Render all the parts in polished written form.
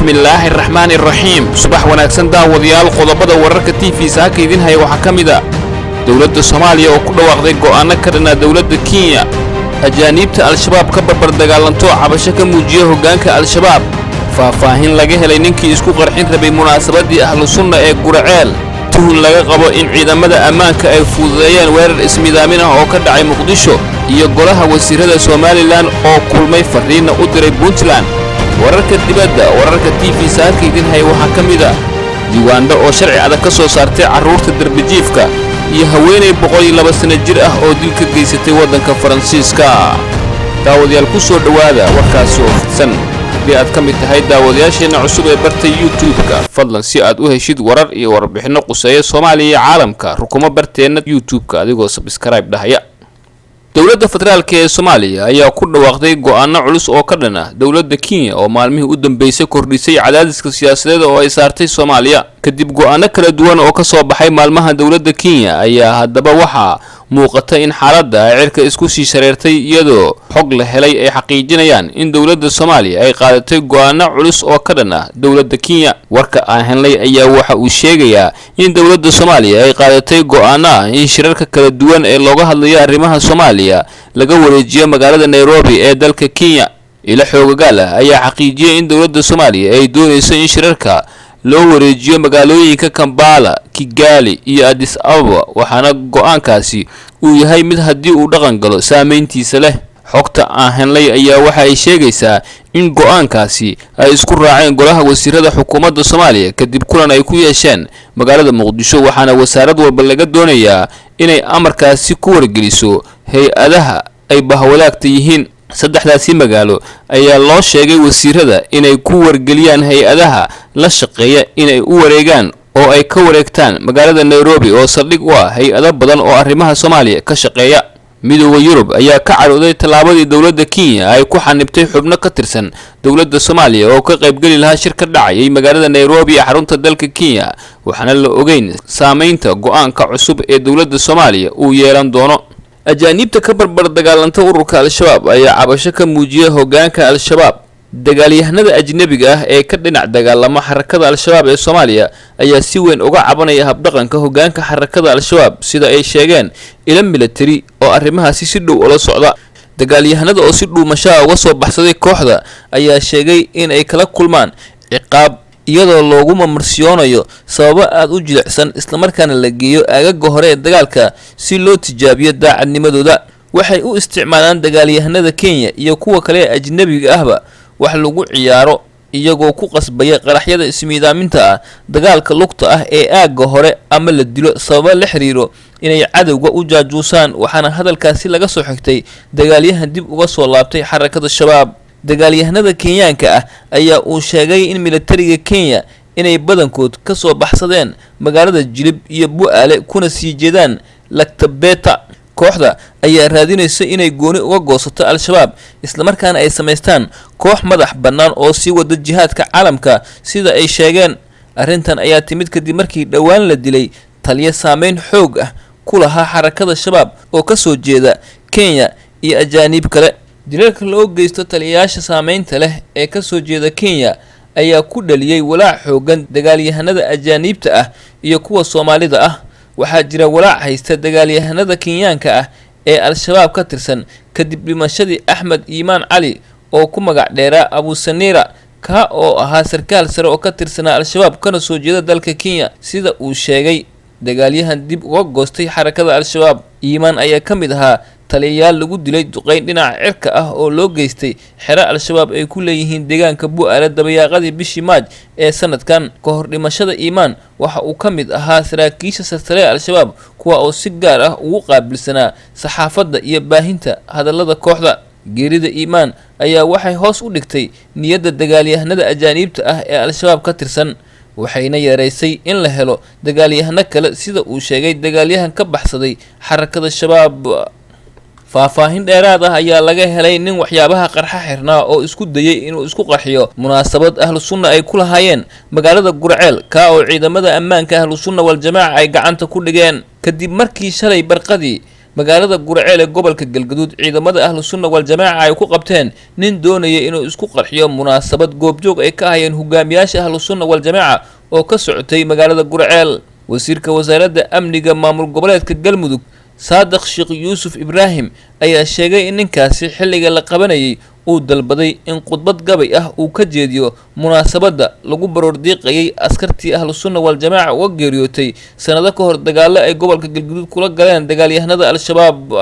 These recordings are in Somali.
bismillaahi raxmaani raxiim subax wanaagsan daawadayaal qodobada wararka TV saaka idin haya waxa kamida dawladda Soomaaliya oo ku dhawaaqday go'aano ka dhan ah dawladda Kenya ajaanibta al-shabaab ka barbar dagaalanto cabasho ka muujiyo hoggaanka al-shabaab faahfaahin laga helay ninkii isku qarxin rabay munaasabadii ahlu sunna ee Guraceel tuhun laga qabo in ciidamada ammaanka ay fududeeyeen weerar ismidaamin ah oo ka dhacay Muqdisho iyo golaha wasiirada Somaliland oo kulmay fariina u diray Puntland wararka dibadda wararka TV saaka idin hay waxa kamida Uganda oo sharci adag ka soo saartay caruurta darbijiifka iyo haweeney 102 sano jir ah oo dil ka geysatay wadanka Faransiiska daawadayaal ku soo dhawaada warkaas oo fidsan hadii aad kamid tahay daawadayaasheena cusub ee barta YouTube-ka fadlan si aad u heshid warar iyo warbixino quseeya Soomaaliya iyo caalamka rukumo barteena YouTube-ka adigoo subscribe dhahaya dawladda federaalka ee Soomaaliya ayaa ku dhawaaqday go'aano culus oo ka dhan ah dawladda Kenya oo maalmihii u dambeysay kordhisay cadaadiska siyaasadeed oo ay saartay Soomaaliya kadib go'aano kala duwan oo ka soo baxay maalmaha dawladda Kenya ayaa haddaba waxa muuqata in xaaladda cirka isku sii shareertay iyadoo xog la helay ay xaqiijinayaan in dawladda Soomaaliya ay qaadatay go'aano culus oo ka dhan ah dawladda Kenya warka aan helay ayaa waxa uu sheegayaa in dawladda Soomaaliya ay qaadatay go'aano ah in shirarka kala duwan ee looga hadlayo arrimaha Soomaaliya laga wareejiyo magaalada Nairobi ee dalka Kenya ila xoogagaal ayaa xaqiijiyay in dawladda Soomaaliya ay doonayso in shirarka loo wareejiyo magaalooyinka Kampala, Kigali iyo Addis Ababa waxaana go'aankaasi uu yahay mid haddii uu dhaqan galo saameyntiisa leh xogta aan helay ayaa waxa ay sheegaysaa in go'aankaasi ay isku raaceen golaha wasiirada xukuumadda Soomaaliya kadib kulan ay ku yeesheen magaalada Muqdisho waxaana wasaarad walba laga doonayaa inay amarkaasi ku wargeliso hay'adaha ay bahwalaagta yihiin saddexdaasi magaalo ayaa loo sheegay wasiirada inay ku wargeliyaan hay'adaha la shaqeeya inay u wareegaan oo ay ka wareegtaan magaalada Nairobi oo saldhig u ah hay'ado badan oo arrimaha Soomaaliya ka shaqeeya midowga Yurub ayaa ka carooday talaabadii dawladda Kenya ay ku xanibtay xubno ka tirsan dawladda Soomaaliya oo ka qayb gali lahaa shir ka dhacay magaalada Nairobi ee xarunta dalka Kenya waxaana la ogeyn saameynta go'aanka cusub ee dawladda Soomaaliya uu yeelan doono ajaanibta ka barbar dagaalanta ururka al-shabaab ayaa cabasho ka muujiyay hoggaanka al-shabaab dagaalyahanada ajnabiga ah ee ka dhinac dagaalama xarakada al-shabaab ee Soomaaliya ayaa si weyn uga cabanaya habdhaqanka hoggaanka xarakada al-shabaab sida ay sheegeen ila military oo arrimahaasi si dhow ula socda dagaalyahanada oo si dhuumasho uga soo baxsaday kooxda ayaa sheegay in ay kala kulmaan ciqaab iyadoo loogu mamarsiyonayo sababo aad u jilicsan isla markaana la geeyo aagaga hore ee dagaalka si loo tijaabiyo daacadnimadooda waxay u isticmaalaan dagaalyahanada Kenya iyo kuwa kale ee ajnabiga ahba wax lagu ciyaaro iyagoo ku qasbaya qaraxyada ismiidaaminta ah dagaalka lugta ah ee aaga hore ama la dilo sababo la xiriiro inay cadawga u jaajuusaan waxaana hadalkaasi laga soo xigtay dagaalyahan dib uga soo laabtay xarakada shabaab dagaalyahanada Kenyaanka ah ayaa uu sheegay in militariga Kenya inay badankood ka soo baxsadeen magaalada Jilib iyo Bu'aale kuna sii jeedaan Laktabeta kooxda ayaa raadinaysa inay gooni uga goosato al-shabaab isla markaana ay sameystaan koox madax bannaan oo sii wada jihaadka caalamka sida ay sheegeen arrintan ayaa timid kadib markii dhawaan la dilay taliye saameyn xoog ah ku lahaa xarakada shabaab oo ka soo jeeda Kenya iyo ajaanib kale dilalka loo geysto taliyayaasha saameynta leh ee ka soo jeeda Kenya ayaa ku dhaliyay walaac xoogan dagaalyahanada ajaanibta ah iyo kuwa Soomaalida ah waxaa jira walaac haysta dagaalyahanada Kenyaanka ah ee al-shabaab ka tirsan kadib dhimashadii Axmed Iimaan Cali oo ku magac dheeraa Abu Sanira ka oo ahaa sarkaal sare oo ka tirsanaa al-shabaab kana soo jeeda dalka Kenya sida uu sheegay dagaalyahan dib uga goostay xarakada al-shabaab Iimaan ayaa ka mid ahaa taliyayaal lagu dilay duqeyn dhinaca cirka ah oo loo geystay xero al-shabaab ay ku leeyihiin deegaanka Bu'aale dabayaaqadii bishii Maaj ee sanadkan ka hor dhimashada Iimaan waxa uu ka mid ahaa saraakiisha sare al-shabaab kuwa oo si gaar ah ugu qaabilsanaa saxaafadda iyo baahinta hadallada kooxda geerida Iimaan ayaa waxay hoos u dhigtay niyadda dagaalyahanada ajaanibta ah ee al-shabaab ka tirsan waxayna yareysay in la helo dagaalyahano kale sida uu sheegay dagaalyahan ka baxsaday xarakada shabaab faahfaahin dheeraad ah ayaa laga helay nin waxyaabaha qarxa xirnaa oo isku dayay inuu isku qarxiyo munaasabad ahlu sunna ay ku lahaayeen magaalada Guraceel ka oo ciidamada ammaanka ahlu sunna wal jamaa ay gacanta ku dhigeen kadib markii shalay barqadii magaalada Gurceel ee gobolka Galgaduud ciidamada ahlu sunna wal jamaa ay ku qabteen nin doonaya inuu isku qarxiyo munaasabad goobjoog ay ka hayeen hogaamiyaasha ahlu sunna wal jamaa oo ka socotay magaalada Gurceel. wasiirka wasaaradda amniga maamul goboleedka Galmudug Saadiq Sheekh Yuusuf Ibraahim ayaa sheegay in ninkaasi xilliga la qabanayay uu dalbaday in khudbad gabay ah uu ka jeediyo munaasabadda lagu baroordiiqayay askartii ahlu sunna wal jamaa oo geeriyootay sanado ka hor dagaalo ay gobolka Galgaduud kula galeen dagaalyahanada al-shabaab.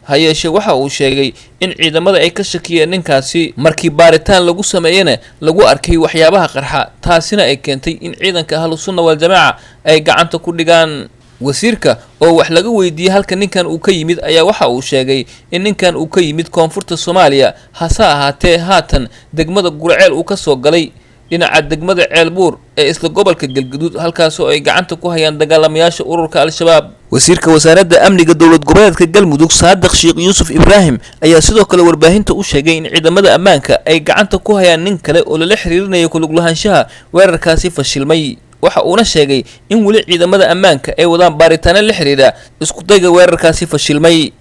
hayeeshee waxa uu sheegay in ciidamada ay ka shakiyeen ninkaasi markii baaritaan lagu sameeyana lagu arkay waxyaabaha qarxa, taasina ay keentay in ciidanka ahlu sunna wal jamaa ay gacanta ku dhigaan. wasiirka oo wax laga weydiiyay halka ninkan uu ka yimid ayaa waxa uu sheegay in ninkan uu ka yimid koonfurta Soomaaliya hase ahaatee haatan degmada Gurceel uu ka soo galay dhinaca degmada Ceelbuur ee isla gobolka Galgaduud halkaas oo ay gacanta ku hayaan dagaalamayaasha ururka al-shabaab. wasiirka wasaaradda amniga dowlad goboleedka Galmudug Saadiq Sheekh Yuusuf Ibraahim ayaa sidoo kale warbaahinta u sheegay in ciidamada ammaanka ay gacanta ku hayaan nin kale oo la xiriirinayo ku lug lahaanshaha weerarkaasi fashilmay. waxa uuna sheegay in wali ciidamada ammaanka ay wadaan baaritaan la xiriira isku dayga weerarkaasi fashilmay.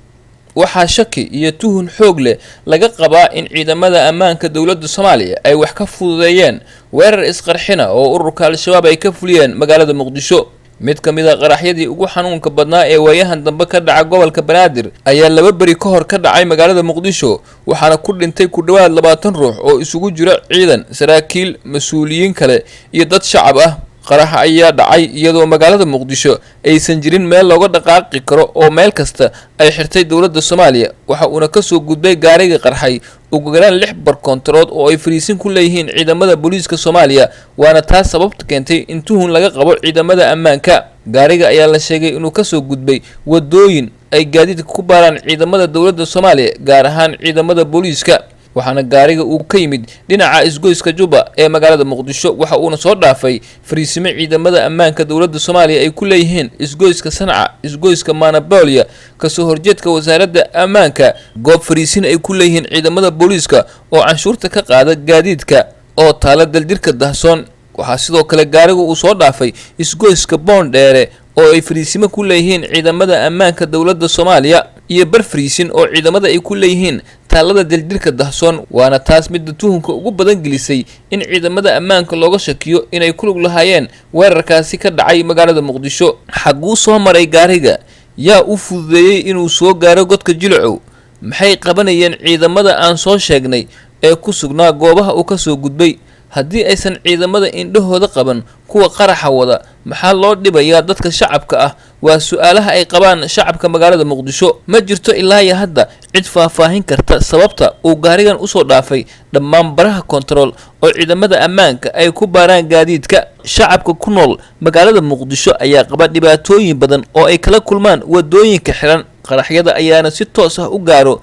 waxaa shaki iyo tuhun xoog leh laga qabaa in ciidamada ammaanka dawladda Soomaaliya ay wax ka fududeeyeen weerar isqarxina oo ururka al-shabaab ay ka fuliyeen magaalada Muqdisho. mid ka mid ah qaraxyadii ugu xanuunka badnaa ee waayahan dambe ka dhaca gobolka Banaadir ayaa 2 bari ka hor ka dhacay magaalada Muqdisho waxaana ku dhintay ku dhawaad 20 ruux oo isugu jira ciidan, saraakiil, mas'uuliyiin kale iyo dad shacab ah. qaraxa ayaa dhacay iyadoo magaalada Muqdisho aysan jirin meel looga dhaqaaqi karo oo meel kasta ay xirtay dawladda Soomaaliya. waxa uuna ka soo gudbay gaariga qarxay ugu yaraan 6 bar kontarood oo ay fariisin ku leeyihiin ciidamada booliiska Soomaaliya, waana taas sababta keentay in tuhun laga qabo ciidamada ammaanka. gaariga ayaa la sheegay inuu ka soo gudbay wadooyin ay gaadiidka ku baaraan ciidamada dawladda Soomaaliya gaar ahaan ciidamada booliiska, waxaana gaariga uu ka yimid dhinaca isgoyska Juba ee magaalada Muqdisho. waxa uuna soo dhaafay fariisimo ciidamada ammaanka dawladda Soomaaliya ay ku leeyihiin isgoyska Sanca, isgoyska Manabolia, ka soo horjeedka wasaaradda ammaanka, goob fariisin ay ku leeyihiin ciidamada booliiska oo canshuurta ka qaada gaadiidka oo taala daldirka Dahsoon. waxaa sidoo kale gaariga uu soo dhaafay isgoyska Boondheere oo ay fariisimo ku leeyihiin ciidamada ammaanka dawladda Soomaaliya iyo bar fariisin oo ciidamada ay ku leeyihiin taalada daldirka Dahsoon. waana taas mid tuhunka ugu badan gelisay in ciidamada ammaanka looga shakiyo inay ku lug lahaayeen weerarkaasi ka dhacay magaalada Muqdisho. xaguu soo maray gaariga, yaa u fududeeyay inuu soo gaaro godka Jilcow, maxay qabanayeen ciidamada aan soo sheegnay ee ku sugnaa goobaha uu ka soo gudbay? haddii aysan ciidamada indhahooda qaban kuwa qaraxa wada maxaa loo dhibayaa dadka shacabka ah? waa su'aalaha ay qabaan shacabka magaalada Muqdisho. ma jirto ilaa iyo hadda cid faahfaahin karta sababta uu gaarigan u soo dhaafay dhammaan baraha kontarool oo ciidamada ammaanka ay ku baaraan gaadiidka. shacabka ku nool magaalada Muqdisho ayaa qaba dhibaatooyin badan oo ay kala kulmaan wadooyinka xiran, qaraxyada ayaana si toos ah u gaaro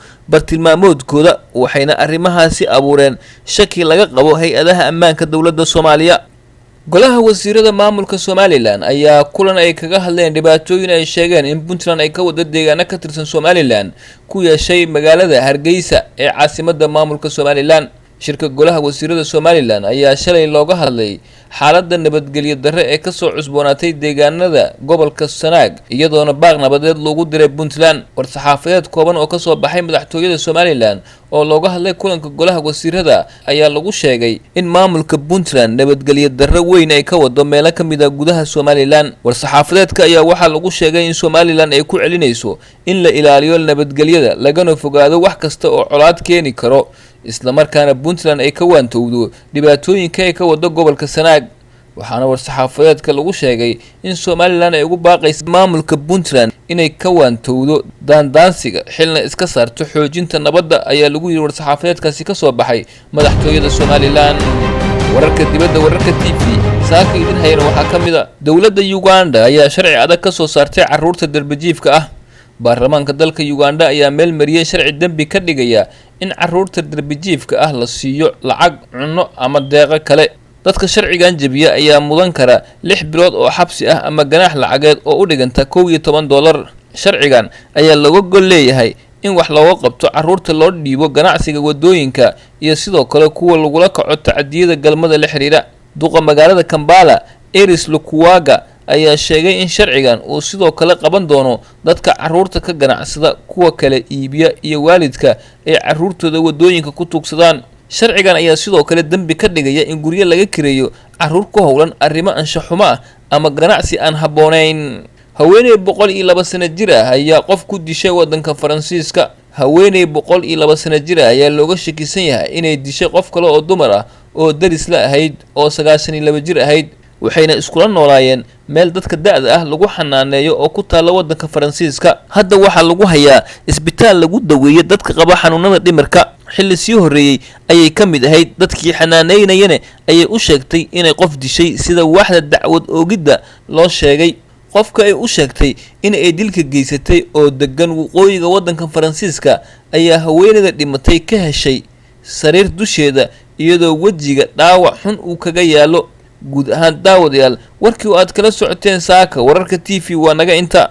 bartilmaamoodkooda, waxayna arrimahaasi abuureen shaki laga qabo hay-adaha ammaanka dawladda Soomaaliya. golaha wasiirada maamulka Somaliland ayaa kulan ay kaga hadleen dhibaatooyin ay sheegeen in Puntland ay ka wada deegaano ka tirsan Somaliland ku yeeshay magaalada Hargeysa ee caasimadda maamulka Somaliland. shirka golaha wasiirada Somaliland ayaa shalay looga hadlay xaaladda nabadgelyo darre ee ka soo cusboonaatay deegaanada gobolka Sanaag iyadoona baaq nabadeed loogu diray Puntland. war-saxaafadeed kooban oo ka soo baxay madaxtooyada Somaliland oo looga hadlay kulanka golaha wasiirada ayaa lagu sheegay in maamulka Puntland nabadgelyo darre weyn ay ka wado meelo ka mid ah gudaha Somaliland. war-saxaafadeedka ayaa waxaa lagu sheegay in Somaliland ay ku celinayso in la ilaaliyo nabadgelyada lagana fogaado wax kasta oo colaad keeni karo, isla markaana Puntland ay ka waantowdo dhibaatooyinka ay ka wado gobolka Sanaag. waxaana war-saxaafadeedka lagu sheegay in Somaliland ay ugu baaqayso maamulka Puntland inay ka waantowdo daandaansiga xilna iska saarto xoojinta nabadda ayaa lagu yiri war-saxaafadeedkaasi ka soo baxay madaxtooyada Somaliland. wararka dibadda, wararka TV saaka idin hayna waxaa ka mid ah dawladda Uganda ayaa sharci adag ka soo saartay carruurta darbijiifka ah. baarlamaanka dalka Uganda ayaa meel mariyay sharci dambi ka dhigaya in carruurta darbijiifka ah la siiyo lacag, cunno ama deeqo kale. dadka sharcigan jabiya ayaa mudan kara 6 bilood oo xabsi ah ama ganaax lacageed oo u dhiganta $11. sharcigan ayaa laga gol leeyahay in wax looga qabto carruurta loo dhiibo ganacsiga wadooyinka iyo sidoo kale kuwa lagula kaco tacadiyada galmada la xiriira. duqa magaalada Kampala Iris Lukuwaga ayaa sheegay in sharcigan uu sidoo kale qaban doono dadka carruurta ka ganacsada, kuwa kale iibiya iyo waalidka ee carruurtooda wadooyinka ku tuugsadaan. sharcigan ayaa sidoo kale dambi ka dhigaya in guryo laga kireeyo carruur ku howlan arrimo anshax xumo ah ama ganacsi aan habboonayn. haweeney 102 sano jir ah ayaa qof ku dishay waddanka Faransiiska. haweeney 102 sano jir ah ayaa looga shakisan yahay inay dishay qof kale oo dumar ah oo daris la ahayd oo 92 jir ahayd, waxayna iskula noolaayeen meel dadka da'da ah lagu xanaaneeyo oo ku taala waddanka Faransiiska. hadda waxaa lagu hayaa isbitaal lagu daweeyo dadka qaba xanuunada dhimirka. xilli sii horeeyay ayay ka mid ahayd dadkii xanaaneynayeen ayay u sheegtay inay qof dishay sida waaxda dacwad oogidda loo sheegay. qofka ay u sheegtay in ay dilka geysatay oo degan waqooyiga waddanka Faransiiska ayaa haweeneyda dhimatay ka heshay sariir dusheeda iyadoo wajiga dhaawac xun uu kaga yaalo. guud ahaan daawadayaal warkii oo aad kala socoteen saaka wararka TV waa naga inta.